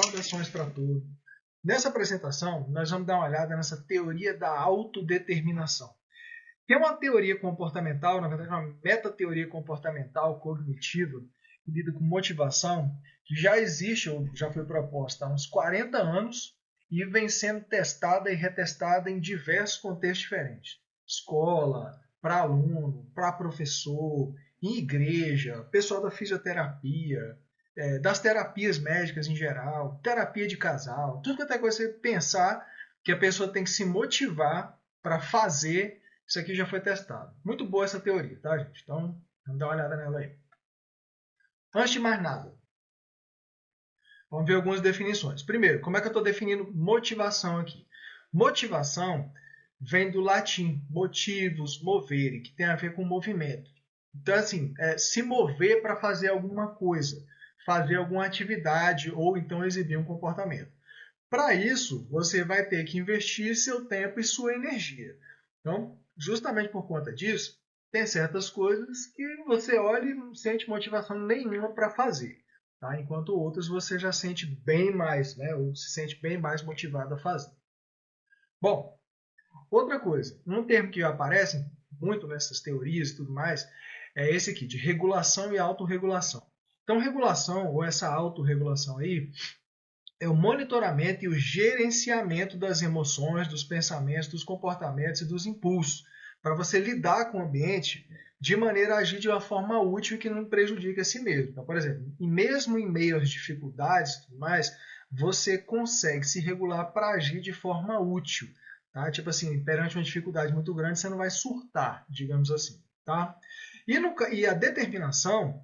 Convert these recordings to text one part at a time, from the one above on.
Saudações para todos. Nessa apresentação, nós vamos dar uma olhada nessa teoria da autodeterminação. Tem uma teoria comportamental, na verdade uma metateoria comportamental cognitiva, que lida com motivação, que já existe ou já foi proposta há uns 40 anos e vem sendo testada e retestada em diversos contextos diferentes. Escola, para aluno, para professor, em igreja, pessoal da fisioterapia, das terapias médicas em geral, terapia de casal, tudo que é coisa você pensar que a pessoa tem que se motivar para fazer, isso aqui já foi testado. Muito boa essa teoria, tá, gente? Então, vamos dar uma olhada nela aí. Antes de mais nada, vamos ver algumas definições. Primeiro, como é que eu estou definindo motivação aqui? Motivação vem do latim, motivos, movere, que tem a ver com movimento. Então, assim, se mover para fazer alguma coisa, fazer alguma atividade ou então exibir um comportamento. Para isso, você vai ter que investir seu tempo e sua energia. Então, justamente por conta disso, tem certas coisas que você olha e não sente motivação nenhuma para fazer, tá? Enquanto outras você já sente bem mais, né? Ou se sente bem mais motivado a fazer. Bom, outra coisa, um termo que aparece muito nessas teorias e tudo mais, é esse aqui, de regulação e autorregulação. Então, regulação, ou essa autorregulação aí, é o monitoramento e o gerenciamento das emoções, dos pensamentos, dos comportamentos e dos impulsos, para você lidar com o ambiente de maneira a agir de uma forma útil e que não prejudique a si mesmo. Então, por exemplo, mesmo em meio às dificuldades e tudo mais, você consegue se regular para agir de forma útil. Tá? Tipo assim, perante uma dificuldade muito grande, você não vai surtar, digamos assim. Tá? E a determinação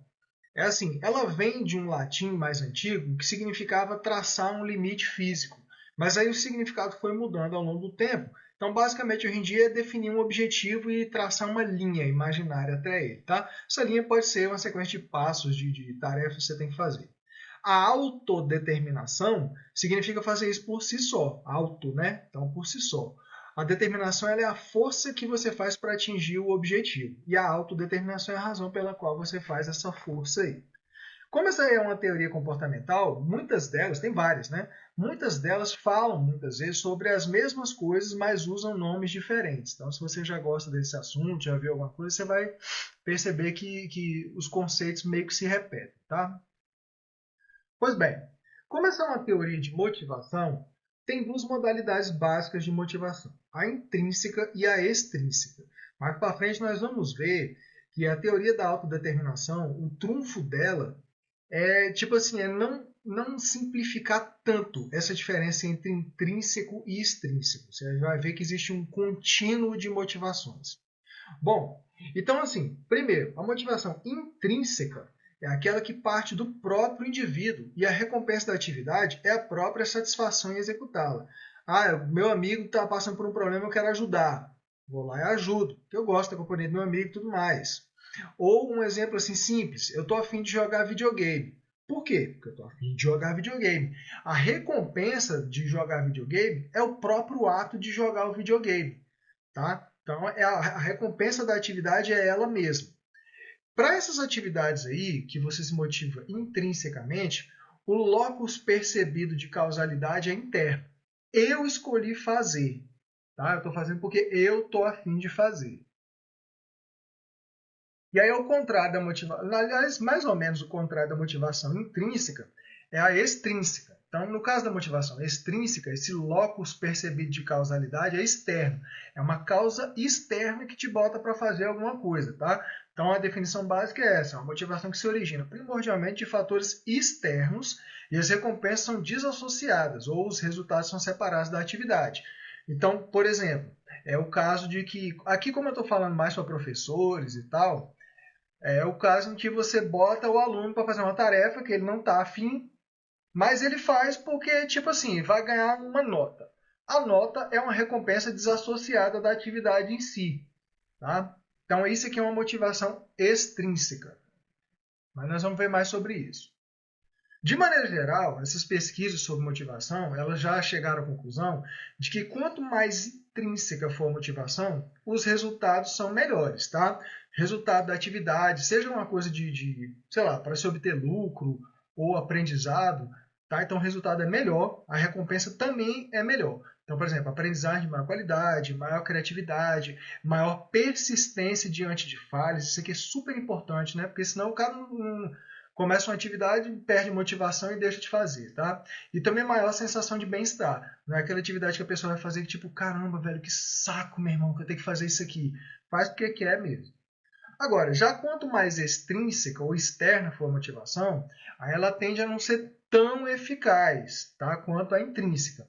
é assim, ela vem de um latim mais antigo que significava traçar um limite físico, mas aí o significado foi mudando ao longo do tempo. Então, basicamente, hoje em dia é definir um objetivo e traçar uma linha imaginária até ele. Tá? Essa linha pode ser uma sequência de passos, de tarefas que você tem que fazer. A autodeterminação significa fazer isso por si só. Auto, né? Então, por si só. A determinação ela é a força que você faz para atingir o objetivo. E a autodeterminação é a razão pela qual você faz essa força aí. Como essa é uma teoria comportamental, muitas delas, tem várias, né? Muitas delas falam, muitas vezes, sobre as mesmas coisas, mas usam nomes diferentes. Então, se você já gosta desse assunto, já viu alguma coisa, você vai perceber que os conceitos meio que se repetem, tá? Pois bem, como essa é uma teoria de motivação, tem duas modalidades básicas de motivação, a intrínseca e a extrínseca. Mais para frente nós vamos ver que a teoria da autodeterminação, o trunfo dela é tipo assim, não simplificar tanto essa diferença entre intrínseco e extrínseco. Você vai ver que existe um contínuo de motivações. Bom, então assim, primeiro, a motivação intrínseca é aquela que parte do próprio indivíduo e a recompensa da atividade é a própria satisfação em executá-la. Ah, meu amigo está passando por um problema, eu quero ajudar. Vou lá e ajudo, porque eu gosto da companhia do meu amigo e tudo mais. Ou um exemplo assim simples, eu estou afim de jogar videogame. Por quê? Porque eu estou afim de jogar videogame. A recompensa de jogar videogame é o próprio ato de jogar o videogame. Tá? Então, a recompensa da atividade é ela mesma. Para essas atividades aí, que você se motiva intrinsecamente, o locus percebido de causalidade é interno. Eu escolhi fazer. Tá? Eu estou fazendo porque eu estou afim de fazer. E aí, ao contrário da motivação, aliás, mais ou menos o contrário da motivação intrínseca, é a extrínseca. Então, no caso da motivação extrínseca, esse locus percebido de causalidade é externo. É uma causa externa que te bota para fazer alguma coisa, tá? Então, a definição básica é essa, uma motivação que se origina primordialmente de fatores externos e as recompensas são desassociadas ou os resultados são separados da atividade. Então, por exemplo, é o caso de que, aqui como eu estou falando mais para professores e tal, é o caso em que você bota o aluno para fazer uma tarefa que ele não está afim, mas ele faz porque, tipo assim, vai ganhar uma nota. A nota é uma recompensa desassociada da atividade em si. Tá? Então, isso aqui é uma motivação extrínseca. Mas nós vamos ver mais sobre isso. De maneira geral, essas pesquisas sobre motivação, elas já chegaram à conclusão de que quanto mais intrínseca for a motivação, os resultados são melhores, tá? Resultado da atividade, seja uma coisa sei lá, para se obter lucro ou aprendizado, Tá? Então o resultado é melhor, a recompensa também é melhor. Então, por exemplo, aprendizagem de maior qualidade, maior criatividade, maior persistência diante de falhas. Isso aqui é super importante, né? Porque senão o cara não começa uma atividade, perde motivação e deixa de fazer, tá? E também maior sensação de bem-estar. Não é aquela atividade que a pessoa vai fazer que tipo, caramba, velho, que saco, meu irmão, que eu tenho que fazer isso aqui. Faz porque quer mesmo. Agora, já quanto mais extrínseca ou externa for a motivação, aí ela tende a não ser tão eficaz, tá? Quanto a intrínseca.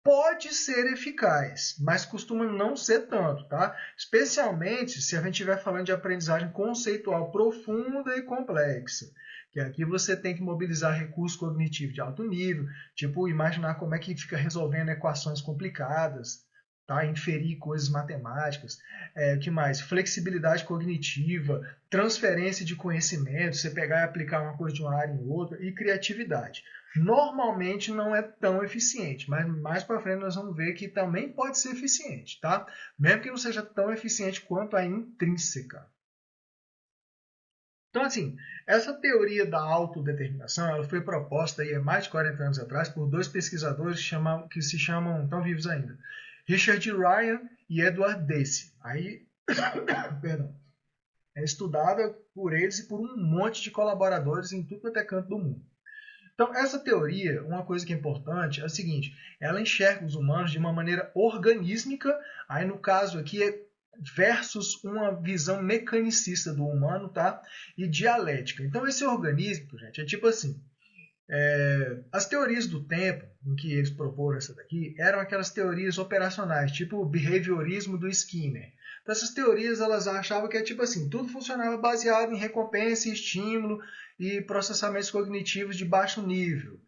Pode ser eficaz, mas costuma não ser tanto, tá? Especialmente se a gente estiver falando de aprendizagem conceitual profunda e complexa. Que aqui você tem que mobilizar recursos cognitivos de alto nível, tipo imaginar como é que fica resolvendo equações complicadas, tá? Inferir coisas matemáticas. O que mais? Flexibilidade cognitiva, transferência de conhecimento, você pegar e aplicar uma coisa de uma área em outra, e criatividade. Normalmente não é tão eficiente, mas mais para frente nós vamos ver que também pode ser eficiente, tá? Mesmo que não seja tão eficiente quanto a intrínseca. Então, assim, essa teoria da autodeterminação ela foi proposta aí há mais de 40 anos atrás por dois pesquisadores que se chamam, estão vivos ainda, Richard Ryan e Edward Deci. Aí, perdão, é estudada por eles e por um monte de colaboradores em tudo quanto é canto do mundo. Então, essa teoria, uma coisa que é importante é o seguinte, ela enxerga os humanos de uma maneira organísmica, aí no caso aqui é versus uma visão mecanicista do humano, tá? E dialética. Então, esse organísmico, gente, é tipo assim, as teorias do tempo, em que eles proporam essa daqui, eram aquelas teorias operacionais, tipo o behaviorismo do Skinner. Então, essas teorias, elas achavam que é tipo assim, tudo funcionava baseado em recompensa e estímulo e processamentos cognitivos de baixo nível.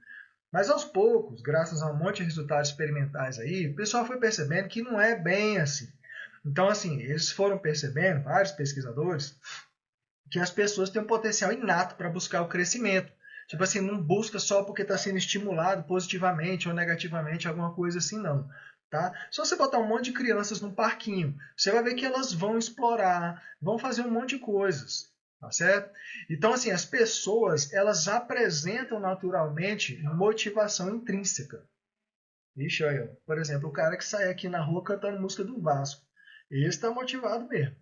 Mas aos poucos, graças a um monte de resultados experimentais aí, o pessoal foi percebendo que não é bem assim. Então, assim, eles foram percebendo, vários pesquisadores, que as pessoas têm um potencial inato para buscar o crescimento. Tipo assim, não busca só porque está sendo estimulado positivamente ou negativamente, alguma coisa assim, não. Tá? Se você botar um monte de crianças num parquinho, você vai ver que elas vão explorar, vão fazer um monte de coisas. Tá certo? Então, assim, as pessoas, elas apresentam naturalmente motivação intrínseca. Ixi, olha, por exemplo, o cara que sai aqui na rua cantando música do Vasco. Ele está motivado mesmo.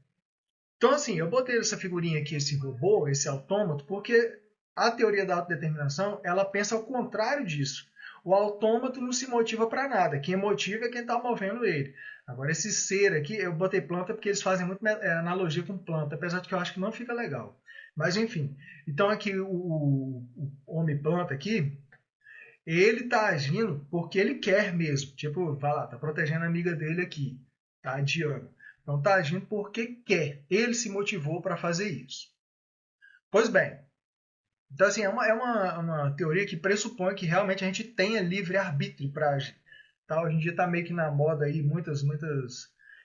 Então, assim, eu botei essa figurinha aqui, esse robô, esse autômato, porque a teoria da autodeterminação, ela pensa ao contrário disso. O autômato não se motiva para nada. Quem motiva é quem está movendo ele. Agora, esse ser aqui, eu botei planta porque eles fazem muito analogia com planta, apesar de que eu acho que não fica legal. Mas, enfim. Então, aqui, o homem-planta aqui, ele está agindo porque ele quer mesmo. Tipo, vai lá, tá protegendo a amiga dele aqui, tá? A Diana. Então está agindo porque quer. Ele se motivou para fazer isso. Pois bem, então assim, é uma teoria que pressupõe que realmente a gente tenha livre-arbítrio para agir. Tá? Hoje em dia está meio que na moda aí muitas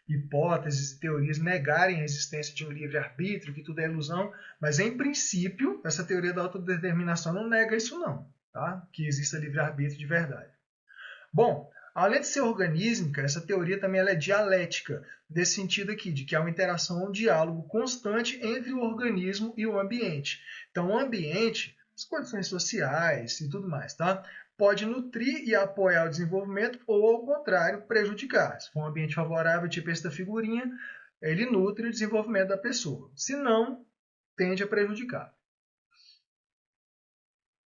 hipóteses e teorias negarem a existência de um livre-arbítrio, que tudo é ilusão, mas em princípio, essa teoria da autodeterminação não nega isso não, tá? Que exista livre-arbítrio de verdade. Bom, além de ser organísmica, essa teoria também ela é dialética, nesse sentido aqui, de que há uma interação, um diálogo constante entre o organismo e o ambiente. Então, o ambiente, as condições sociais e tudo mais, tá? Pode nutrir e apoiar o desenvolvimento ou, ao contrário, prejudicar. Se for um ambiente favorável, tipo esse da figurinha, ele nutre o desenvolvimento da pessoa. Se não, tende a prejudicar.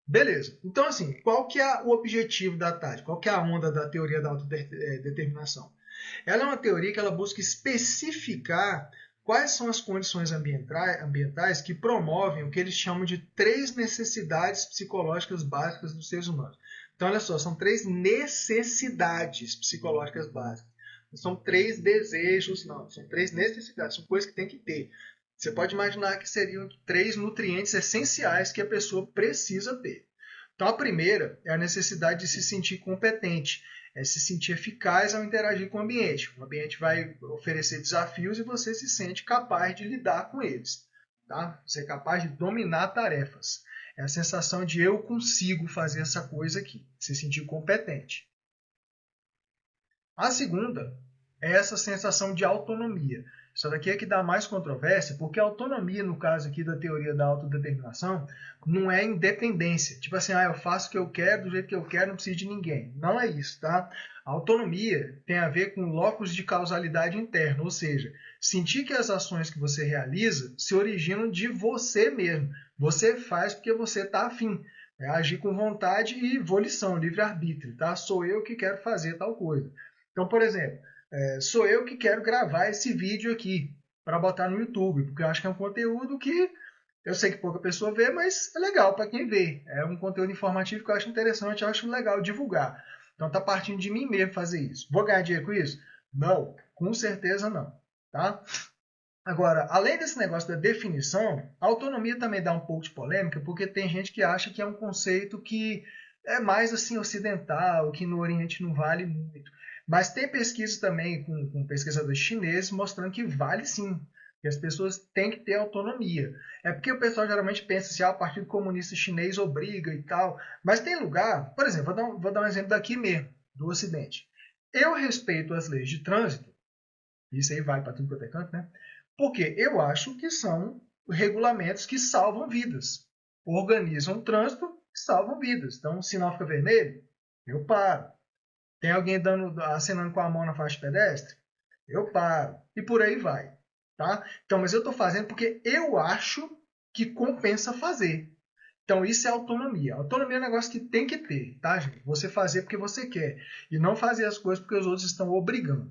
Beleza. Então, assim, qual que é o objetivo da TAD? Qual que é a onda da teoria da autodeterminação? Ela é uma teoria que ela busca especificar quais são as condições ambientais que promovem o que eles chamam de 3 necessidades psicológicas básicas dos seres humanos. Então, olha só, são 3 necessidades psicológicas básicas. Não são 3 desejos, não. São 3 necessidades, são coisas que tem que ter. Você pode imaginar que seriam 3 nutrientes essenciais que a pessoa precisa ter. Então, a primeira é a necessidade de se sentir competente, é se sentir eficaz ao interagir com o ambiente. O ambiente vai oferecer desafios e você se sente capaz de lidar com eles. Tá? Você é capaz de dominar tarefas. É a sensação de eu consigo fazer essa coisa aqui, se sentir competente. A segunda é essa sensação de autonomia. Essa daqui é que dá mais controvérsia, porque a autonomia, no caso aqui da teoria da autodeterminação, não é independência. Tipo assim, eu faço o que eu quero, do jeito que eu quero, não preciso de ninguém. Não é isso, tá? A autonomia tem a ver com locus de causalidade interna, ou seja, sentir que as ações que você realiza se originam de você mesmo. Você faz porque você está afim. É agir com vontade e volição, livre-arbítrio, tá? Sou eu que quero fazer tal coisa. Então, por exemplo, sou eu que quero gravar esse vídeo aqui para botar no YouTube, porque eu acho que é um conteúdo que eu sei que pouca pessoa vê, mas é legal para quem vê. É um conteúdo informativo que eu acho interessante, eu acho legal divulgar. Então tá partindo de mim mesmo fazer isso. Vou ganhar dinheiro com isso? Não, com certeza não, tá? Agora, além desse negócio da definição, a autonomia também dá um pouco de polêmica, porque tem gente que acha que é um conceito que é mais assim ocidental, que no Oriente não vale muito. Mas tem pesquisa também com pesquisadores chineses mostrando que vale sim, que as pessoas têm que ter autonomia. É porque o pessoal geralmente pensa assim, o Partido Comunista Chinês obriga e tal. Mas tem lugar, por exemplo, vou dar um exemplo daqui mesmo, do Ocidente. Eu respeito as leis de trânsito, isso aí vai para tudo quanto é canto, né? Porque eu acho que são regulamentos que salvam vidas. Organizam o trânsito e salvam vidas. Então, o sinal fica vermelho, eu paro. Tem alguém acenando com a mão na faixa pedestre? Eu paro. E por aí vai. Tá? Então, mas eu estou fazendo porque eu acho que compensa fazer. Então, isso é autonomia. Autonomia é um negócio que tem que ter, tá, gente? Você fazer porque você quer. E não fazer as coisas porque os outros estão obrigando.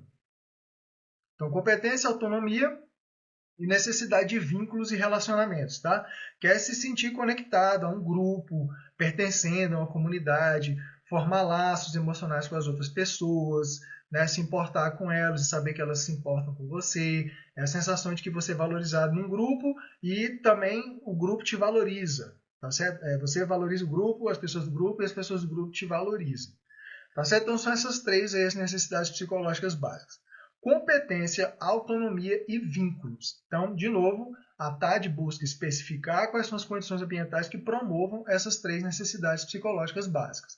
Então, competência, autonomia e necessidade de vínculos e relacionamentos, tá? Quer se sentir conectado a um grupo, pertencendo a uma comunidade, formar laços emocionais com as outras pessoas, né? Se importar com elas e saber que elas se importam com você, é a sensação de que você é valorizado num grupo e também o grupo te valoriza, tá certo? Você valoriza o grupo, as pessoas do grupo e as pessoas do grupo te valorizam, tá certo? Então são essas três aí as necessidades psicológicas básicas. Competência, autonomia e vínculos. Então, de novo, a TAD busca especificar quais são as condições ambientais que promovam essas três necessidades psicológicas básicas.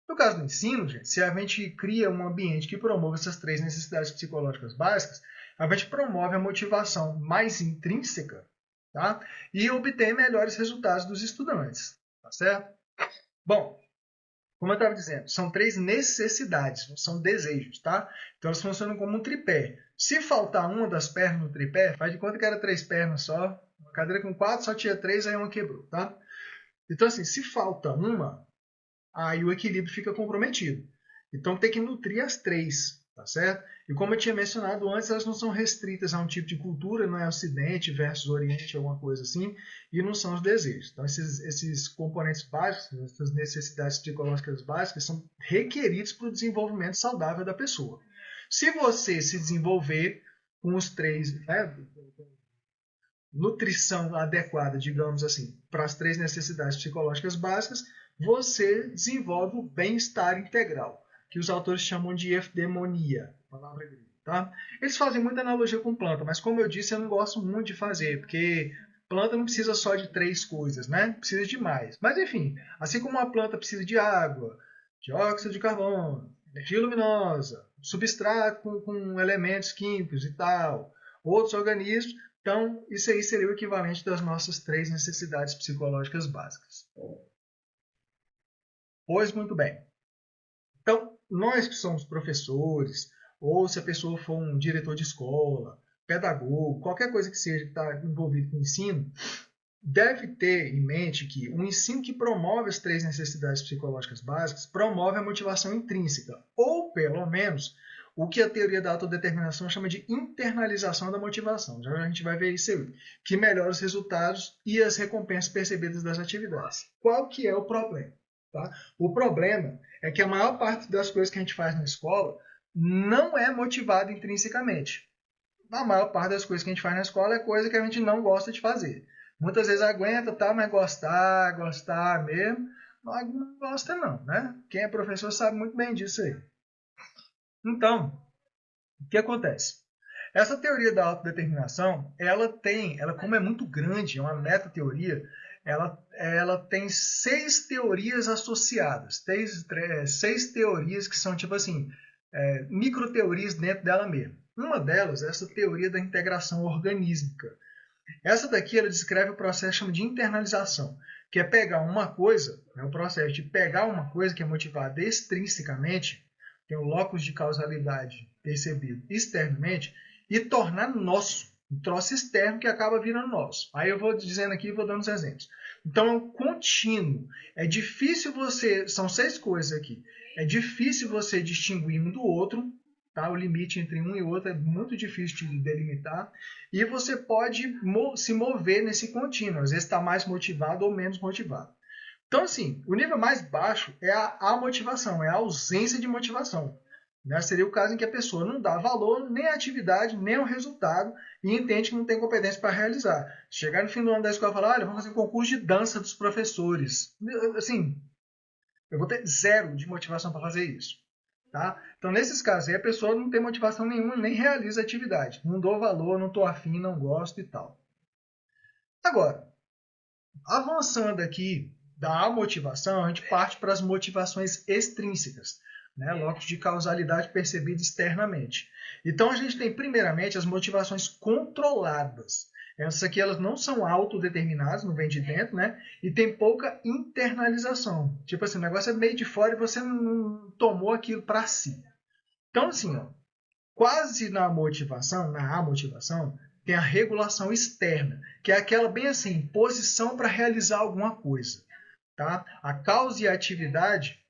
No caso do ensino, gente, se a gente cria um ambiente que promove essas três necessidades psicológicas básicas, a gente promove a motivação mais intrínseca, tá? E obtém melhores resultados dos estudantes, tá certo? Bom, como eu estava dizendo, são três necessidades, não são desejos, tá? Então elas funcionam como um tripé. Se faltar uma das pernas no tripé, faz de conta que era 3 pernas só. Uma cadeira com 4 só tinha 3, aí uma quebrou, tá? Então assim, se falta uma, aí o equilíbrio fica comprometido. Então tem que nutrir as três, tá certo? E como eu tinha mencionado antes, elas não são restritas a um tipo de cultura, não é Ocidente versus Oriente, alguma coisa assim, e não são os desejos. Então esses componentes básicos, essas necessidades psicológicas básicas, são requeridos para o desenvolvimento saudável da pessoa. Se você se desenvolver com os três, né, nutrição adequada, digamos assim, para as três necessidades psicológicas básicas, você desenvolve o bem-estar integral, que os autores chamam de eudemonia, palavra grega, tá? Eles fazem muita analogia com planta, mas como eu disse, eu não gosto muito de fazer, porque planta não precisa só de 3 coisas, né? Precisa de mais. Mas enfim, assim como a planta precisa de água, dióxido de carbono, energia luminosa, substrato com elementos químicos e tal, outros organismos, então isso aí seria o equivalente das nossas 3 necessidades psicológicas básicas. Pois muito bem. Então, nós que somos professores, ou se a pessoa for um diretor de escola, pedagogo, qualquer coisa que seja que está envolvido com o ensino, deve ter em mente que um ensino que promove as 3 necessidades psicológicas básicas promove a motivação intrínseca, ou pelo menos o que a teoria da autodeterminação chama de internalização da motivação. Já a gente vai ver isso aí, que melhora os resultados e as recompensas percebidas das atividades. Qual que é o problema? Tá? O problema é que a maior parte das coisas que a gente faz na escola não é motivada intrinsecamente. A maior parte das coisas que a gente faz na escola é coisa que a gente não gosta de fazer. Muitas vezes aguenta, tá, mas gostar mesmo, não gosta não, né? Quem é professor sabe muito bem disso aí. Então, o que acontece? Essa teoria da autodeterminação, ela como é muito grande, é uma meta-teoria, ela tem 6 teorias associadas, 6 teorias que são tipo assim, microteorias dentro dela mesma. Uma delas é essa teoria da integração organísmica. Essa daqui ela descreve o processo chama de internalização, que é pegar uma coisa, o processo de pegar uma coisa que é motivada extrinsecamente, tem um locus de causalidade percebido externamente, e tornar nosso, um troço externo que acaba virando nosso. Aí eu vou dizendo aqui e vou dando os exemplos. Então é um contínuo. É difícil você... São 6 coisas aqui. É difícil você distinguir um do outro, tá? O limite entre um e outro é muito difícil de delimitar. E você pode se mover nesse contínuo. Às vezes está mais motivado ou menos motivado. Então, assim, o nível mais baixo é a amotivação, é a ausência de motivação. Né? Seria o caso em que a pessoa não dá valor nem à atividade, nem ao resultado e entende que não tem competência para realizar. Chegar no fim do ano da escola e falar, olha, vamos fazer um concurso de dança dos professores. Assim, eu vou ter 0 de motivação para fazer isso. Tá? Então, nesses casos aí, a pessoa não tem motivação nenhuma, nem realiza a atividade. Não dou valor, não estou afim, não gosto e tal. Agora, avançando aqui da motivação, a gente parte para as motivações extrínsecas, né? Locus de causalidade percebida externamente. Então, a gente tem, primeiramente, as motivações controladas. Essas aqui elas não são autodeterminadas, não vem de dentro, né? E tem pouca internalização. Tipo assim, o negócio é meio de fora e você não tomou aquilo para si. Então, assim, ó, quase na motivação, tem a regulação externa, que é aquela bem assim, posição para realizar alguma coisa. Tá? A causa e a atividade,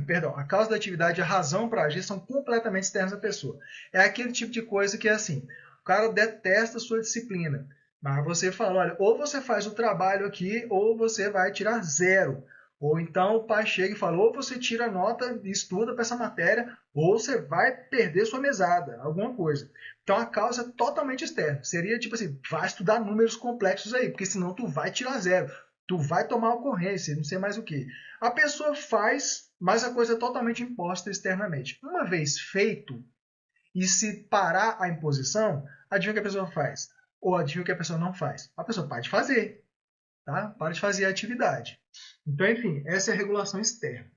perdão, a causa da atividade e a razão para agir são completamente externas à pessoa. É aquele tipo de coisa que é assim, o cara detesta a sua disciplina, mas você fala, olha, ou você faz o trabalho aqui, ou você vai tirar 0. Ou então o pai chega e fala, ou você tira a nota e estuda para essa matéria, ou você vai perder sua mesada, alguma coisa. Então a causa é totalmente externa. Seria tipo assim, vai estudar números complexos aí, porque senão tu vai tirar 0. Tu vai tomar ocorrência, não sei mais o que. A pessoa faz, mas a coisa é totalmente imposta externamente. Uma vez feito, e se parar a imposição, adivinha o que a pessoa faz? Ou adivinha o que a pessoa não faz? A pessoa para de fazer. Tá? Para de fazer a atividade. Então, enfim, essa é a regulação externa.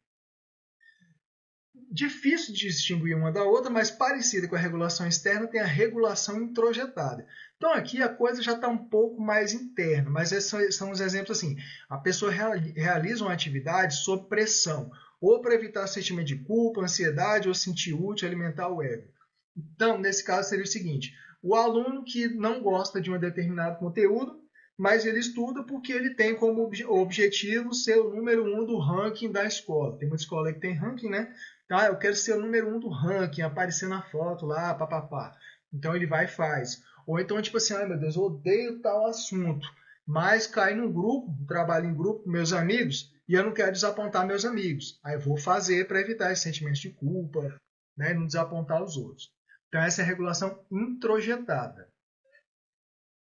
Difícil de distinguir uma da outra, mas parecida com a regulação externa, tem a regulação introjetada. Então, aqui a coisa já está um pouco mais interna, mas esses são os exemplos assim. A pessoa realiza uma atividade sob pressão, ou para evitar sentimento de culpa, ansiedade, ou sentir útil, alimentar o ego. Então, nesse caso, seria o seguinte: o aluno que não gosta de um determinado conteúdo, mas ele estuda porque ele tem como objetivo ser o número 1 do ranking da escola. Tem muita escola que tem ranking, né? Então, eu quero ser o número 1 do ranking, aparecer na foto lá, papapá. Então, ele vai e faz. Ou então, tipo assim, ai meu Deus, eu odeio tal assunto, mas cai num grupo, trabalho em grupo com meus amigos, e eu não quero desapontar meus amigos. Aí eu vou fazer para evitar esse sentimento de culpa, né, e não desapontar os outros. Então, essa é a regulação introjetada.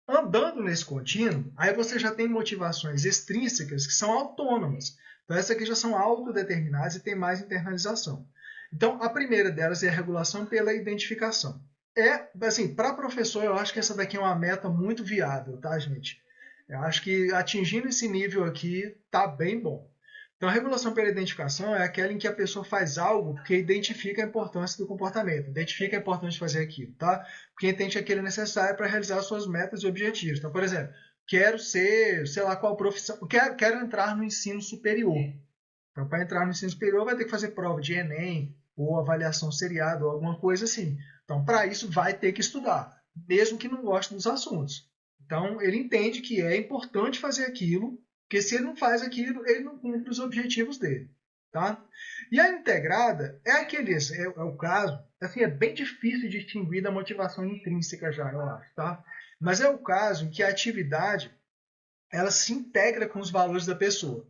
Andando nesse contínuo, aí você já tem motivações extrínsecas que são autônomas. Então, essas aqui já são autodeterminadas e tem mais internalização. Então, a primeira delas é a regulação pela identificação. Assim, para professor, eu acho que essa daqui é uma meta muito viável, tá, gente? Eu acho que atingindo esse nível aqui, tá bem bom. Então, a regulação pela identificação é aquela em que a pessoa faz algo porque identifica a importância do comportamento, identifica a importância de fazer aquilo, tá? Porque entende que aquilo é necessário para realizar suas metas e objetivos. Então, por exemplo, quero ser, sei lá qual profissão, quero entrar no ensino superior. Então, para entrar no ensino superior, vai ter que fazer prova de Enem, ou avaliação seriada, ou alguma coisa assim. Então, para isso, vai ter que estudar, mesmo que não goste dos assuntos. Então, ele entende que é importante fazer aquilo, porque se ele não faz aquilo, ele não cumpre os objetivos dele. Tá? E a integrada é o caso, assim, é bem difícil de distinguir da motivação intrínseca já, eu acho. Tá? Mas é o caso em que a atividade ela se integra com os valores da pessoa.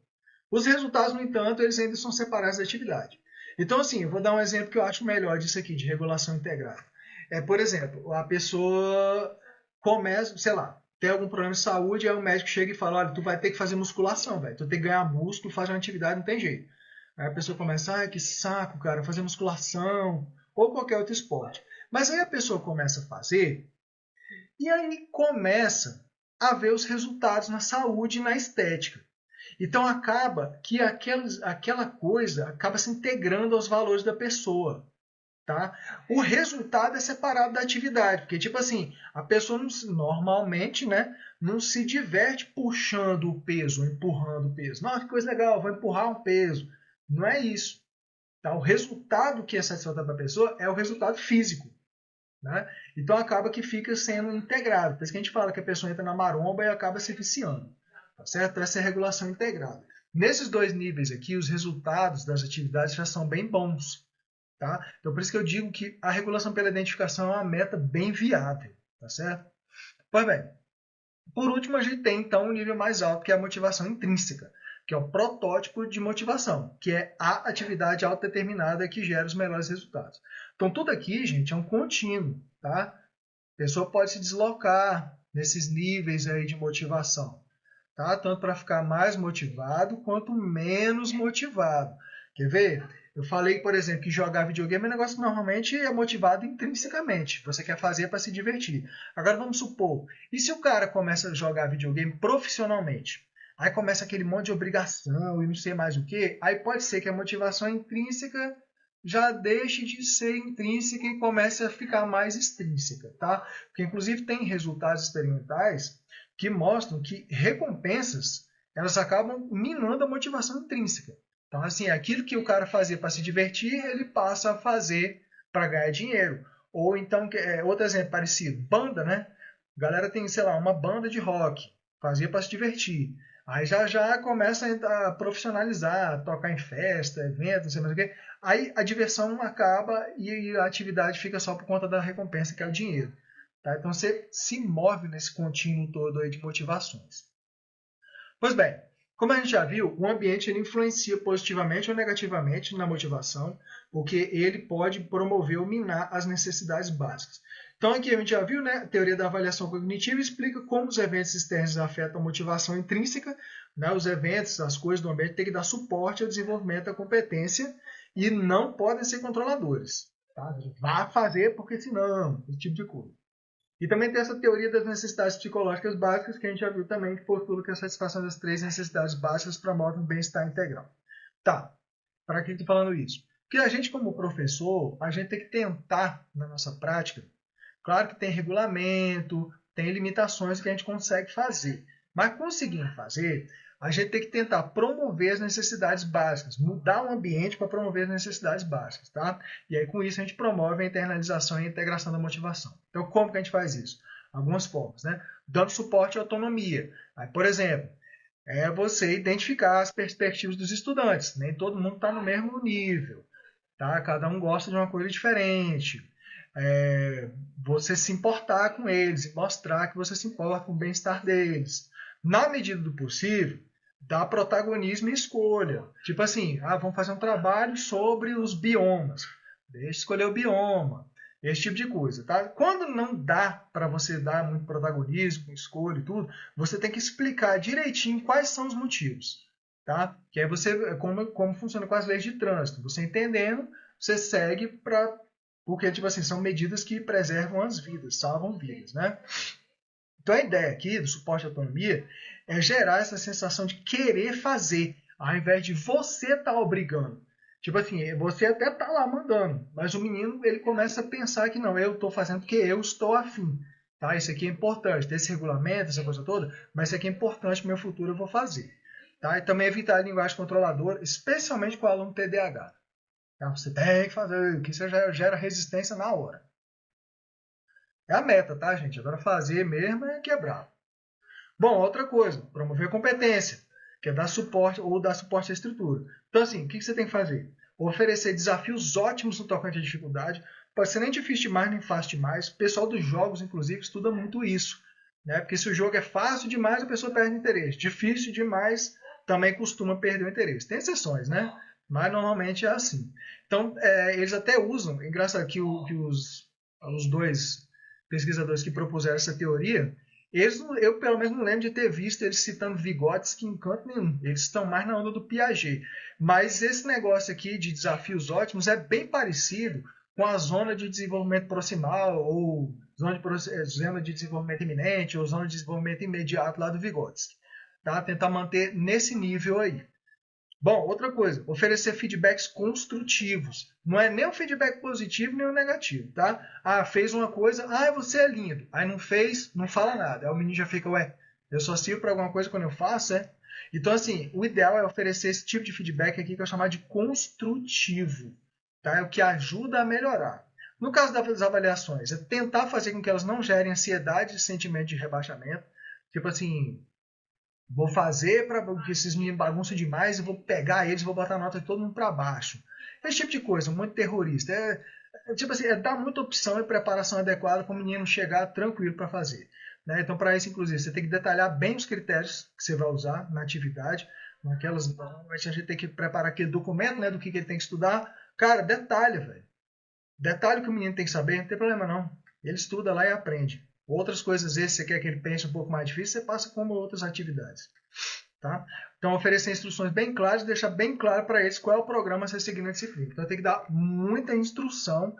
Os resultados, no entanto, eles ainda são separados da atividade. Então, assim, eu vou dar um exemplo que eu acho melhor disso aqui, de regulação integrada. Por exemplo, a pessoa começa, sei lá, tem algum problema de saúde, aí o médico chega e fala, olha, tu vai ter que fazer musculação, velho. Tu tem que ganhar músculo, fazer uma atividade, não tem jeito. Aí a pessoa começa, ai, que saco, cara, fazer musculação, ou qualquer outro esporte. Mas aí a pessoa começa a fazer, e aí começa a ver os resultados na saúde e na estética. Então acaba que aquela coisa acaba se integrando aos valores da pessoa. Tá? O resultado é separado da atividade, porque tipo assim, a pessoa normalmente, né, não se diverte puxando o peso, empurrando o peso. Nossa, que coisa legal, vou empurrar um peso. Não é isso. Tá? O resultado que é satisfatório para a pessoa é o resultado físico. Né? Então acaba que fica sendo integrado. Por isso que a gente fala que a pessoa entra na maromba e acaba se viciando. Tá certo? Essa é a regulação integrada. Nesses dois níveis aqui, os resultados das atividades já são bem bons. Tá? Então, por isso que eu digo que a regulação pela identificação é uma meta bem viável. Tá certo? Pois bem, por último, a gente tem então um nível mais alto, que é a motivação intrínseca, que é o protótipo de motivação, que é a atividade autodeterminada que gera os melhores resultados. Então, tudo aqui, gente, é um contínuo. Tá? A pessoa pode se deslocar nesses níveis aí de motivação. Tá? Tanto para ficar mais motivado quanto menos motivado. Quer ver? Eu falei, por exemplo, que jogar videogame é um negócio que normalmente é motivado intrinsecamente. Você quer fazer para se divertir. Agora vamos supor, e se o cara começa a jogar videogame profissionalmente? Aí começa aquele monte de obrigação e não sei mais o que. Aí pode ser que a motivação intrínseca já deixe de ser intrínseca e comece a ficar mais extrínseca, tá? Porque inclusive tem resultados experimentais que mostram que recompensas elas acabam minando a motivação intrínseca. Então, assim, aquilo que o cara fazia para se divertir, ele passa a fazer para ganhar dinheiro. Ou então, outro exemplo parecido, banda, né? A galera tem, sei lá, uma banda de rock, fazia para se divertir. Aí já começa a profissionalizar, tocar em festa, evento, não sei mais o quê. Aí a diversão acaba e a atividade fica só por conta da recompensa, que é o dinheiro. Tá? Então você se move nesse contínuo todo aí de motivações. Pois bem, como a gente já viu, o ambiente ele influencia positivamente ou negativamente na motivação, porque ele pode promover ou minar as necessidades básicas. Então aqui a gente já viu, né, a teoria da avaliação cognitiva explica como os eventos externos afetam a motivação intrínseca, né, os eventos, as coisas do ambiente têm que dar suporte ao desenvolvimento da competência e não podem ser controladores. Tá? Vá fazer porque senão, esse tipo de coisa. E também tem essa teoria das necessidades psicológicas básicas, que a gente já viu também, que postula que a satisfação das três necessidades básicas promove um bem-estar integral. Tá, para que eu estou falando isso? Porque a gente, como professor, a gente tem que tentar, na nossa prática, claro que tem regulamento, tem limitações que a gente consegue fazer, mas conseguindo fazer, a gente tem que tentar promover as necessidades básicas, mudar o ambiente para promover as necessidades básicas, tá? E aí com isso a gente promove a internalização e a integração da motivação. Então como que a gente faz isso? Algumas formas, né? Dando suporte à autonomia. Aí, por exemplo, é você identificar as perspectivas dos estudantes. Nem todo mundo está no mesmo nível, tá? Cada um gosta de uma coisa diferente. Você se importar com eles e mostrar que você se importa com o bem-estar deles. Na medida do possível, dá protagonismo e escolha. Tipo assim, vamos fazer um trabalho sobre os biomas. Deixa escolher o bioma. Esse tipo de coisa, tá? Quando não dá para você dar muito protagonismo, escolha e tudo, você tem que explicar direitinho quais são os motivos, tá? Que aí você, como funciona com as leis de trânsito, você entendendo, você segue para porque, tipo assim, são medidas que preservam as vidas, salvam vidas, né? Então, a ideia aqui do suporte à autonomia é gerar essa sensação de querer fazer, ao invés de você estar obrigando. Tipo assim, você até está lá mandando, mas o menino ele começa a pensar que não, eu estou fazendo porque eu estou afim. Tá? Isso aqui é importante, ter esse regulamento, essa coisa toda, mas isso aqui é importante para o meu futuro, eu vou fazer. Tá? E também evitar a linguagem controladora, especialmente com o aluno TDAH. Tá? Você tem que fazer, que isso já gera resistência na hora. É a meta, tá, gente? Agora fazer mesmo é quebrar. Bom, outra coisa, promover a competência, que é dar suporte ou dar suporte à estrutura. Então, assim, o que você tem que fazer? Oferecer desafios ótimos no tocante à dificuldade. Pode ser nem difícil demais, nem fácil demais. O pessoal dos jogos, inclusive, estuda muito isso. Né? Porque se o jogo é fácil demais, a pessoa perde interesse. Difícil demais, também costuma perder o interesse. Tem exceções, né? Mas normalmente é assim. Então, eles até usam, engraçado que os dois pesquisadores que propuseram essa teoria, eu pelo menos não lembro de ter visto eles citando Vygotsky em canto nenhum. Eles estão mais na onda do Piaget. Mas esse negócio aqui de desafios ótimos é bem parecido com a zona de desenvolvimento proximal, ou zona de desenvolvimento iminente, ou zona de desenvolvimento imediato lá do Vygotsky. Tá? Tentar manter nesse nível aí. Bom, outra coisa, oferecer feedbacks construtivos. Não é nem um feedback positivo nem o negativo, tá? Ah, fez uma coisa, ah, você é lindo. Aí não fez, não fala nada. Aí o menino já fica, ué, eu só sirvo para alguma coisa quando eu faço, é? Então, assim, o ideal é oferecer esse tipo de feedback aqui que eu chamar de construtivo, tá? É o que ajuda a melhorar. No caso das avaliações, é tentar fazer com que elas não gerem ansiedade e sentimento de rebaixamento. Tipo assim, vou fazer para que esses meninos bagunçam demais e vou pegar eles e vou botar a nota de todo mundo para baixo. Esse tipo de coisa, muito terrorista. Tipo assim, dar muita opção e preparação adequada para o menino chegar tranquilo para fazer. Né? Então, para isso, inclusive, você tem que detalhar bem os critérios que você vai usar na atividade. Normalmente a gente tem que preparar aquele documento, né, do que ele tem que estudar. Cara, detalhe, velho. Detalhe que o menino tem que saber, não tem problema não. Ele estuda lá e aprende. Outras coisas, se você quer que ele pense um pouco mais difícil, você passa como outras atividades. Tá? Então, oferecer instruções bem claras e deixar bem claro para eles qual é o programa a ser seguido na disciplina. Então, tem que dar muita instrução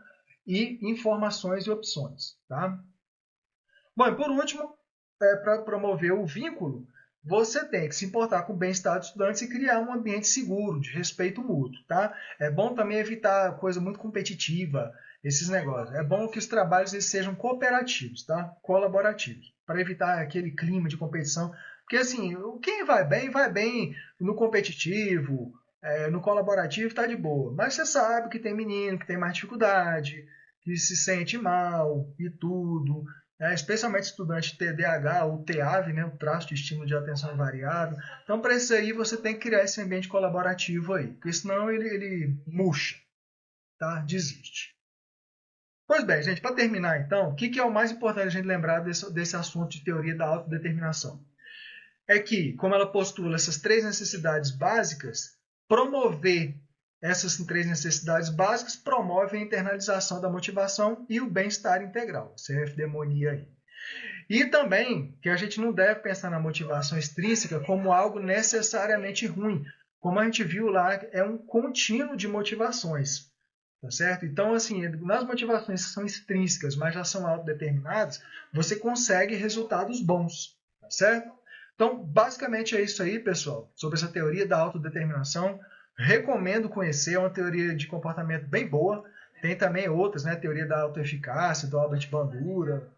e informações e opções. Tá? Bom, e por último, para promover o vínculo, você tem que se importar com o bem-estar dos estudantes e criar um ambiente seguro, de respeito mútuo, tá? É bom também evitar coisa muito competitiva, esses negócios. É bom que os trabalhos eles sejam cooperativos, tá? Colaborativos, para evitar aquele clima de competição. Porque, assim, quem vai bem no competitivo, no colaborativo, tá de boa. Mas você sabe que tem menino que tem mais dificuldade, que se sente mal e tudo, especialmente estudante TDAH ou TAV, né, o traço de estímulo de atenção variável. Então, para isso aí, você tem que criar esse ambiente colaborativo aí, porque senão ele murcha, tá? Desiste. Pois bem, gente, para terminar então, o que é o mais importante a gente lembrar desse assunto de teoria da autodeterminação? É que, como ela postula essas três necessidades básicas, promover essas três necessidades básicas promove a internalização da motivação e o bem-estar integral. CF-demonia aí. E também que a gente não deve pensar na motivação extrínseca como algo necessariamente ruim. Como a gente viu lá, é um contínuo de motivações. Tá certo? Então, assim, nas motivações que são extrínsecas, mas já são autodeterminadas, você consegue resultados bons. Tá certo? Então, basicamente é isso aí, pessoal, sobre essa teoria da autodeterminação. Recomendo conhecer, é uma teoria de comportamento bem boa. Tem também outras, né? Teoria da autoeficácia, do Albert Bandura,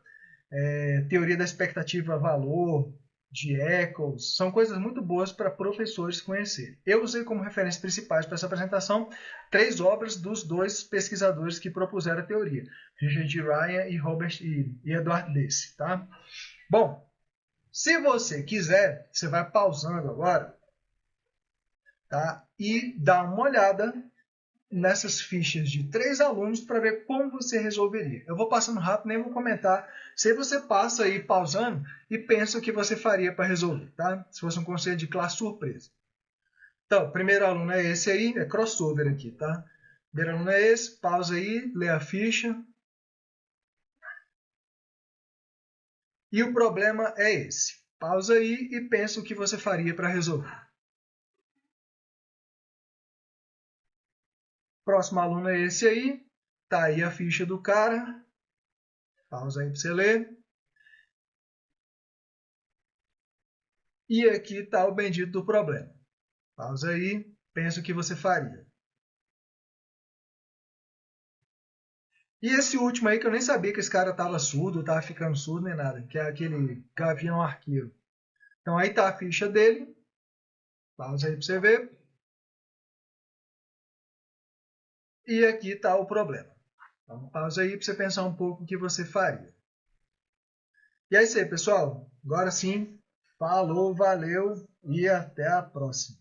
teoria da expectativa-valor, de Eccles, são coisas muito boas para professores conhecerem. Eu usei como referências principais para essa apresentação 3 obras dos 2 pesquisadores que propuseram a teoria, Richard Ryan e Robert e Edward Deci. Tá? Bom, se você quiser, você vai pausando agora, tá? E dá uma olhada nessas fichas de 3 alunos para ver como você resolveria. Eu vou passando rápido, nem vou comentar. Se você passa aí pausando e pensa o que você faria para resolver, tá? Se fosse um conselho de classe surpresa. Então, o primeiro aluno é esse aí, é crossover aqui, tá? O primeiro aluno é esse, pausa aí, lê a ficha. E o problema é esse. Pausa aí e pensa o que você faria para resolver. Próximo aluno é esse aí. Tá aí a ficha do cara. Pausa aí para você ler. E aqui está o bendito do problema. Pausa aí, pensa o que você faria. E esse último aí, que eu nem sabia que esse cara estava surdo, estava ficando surdo nem nada, que é aquele Gavião Arqueiro. Então aí está a ficha dele. Pausa aí para você ver. E aqui está o problema. Então, pausa aí para você pensar um pouco o que você faria. E é isso aí, pessoal. Agora sim, falou, valeu e até a próxima.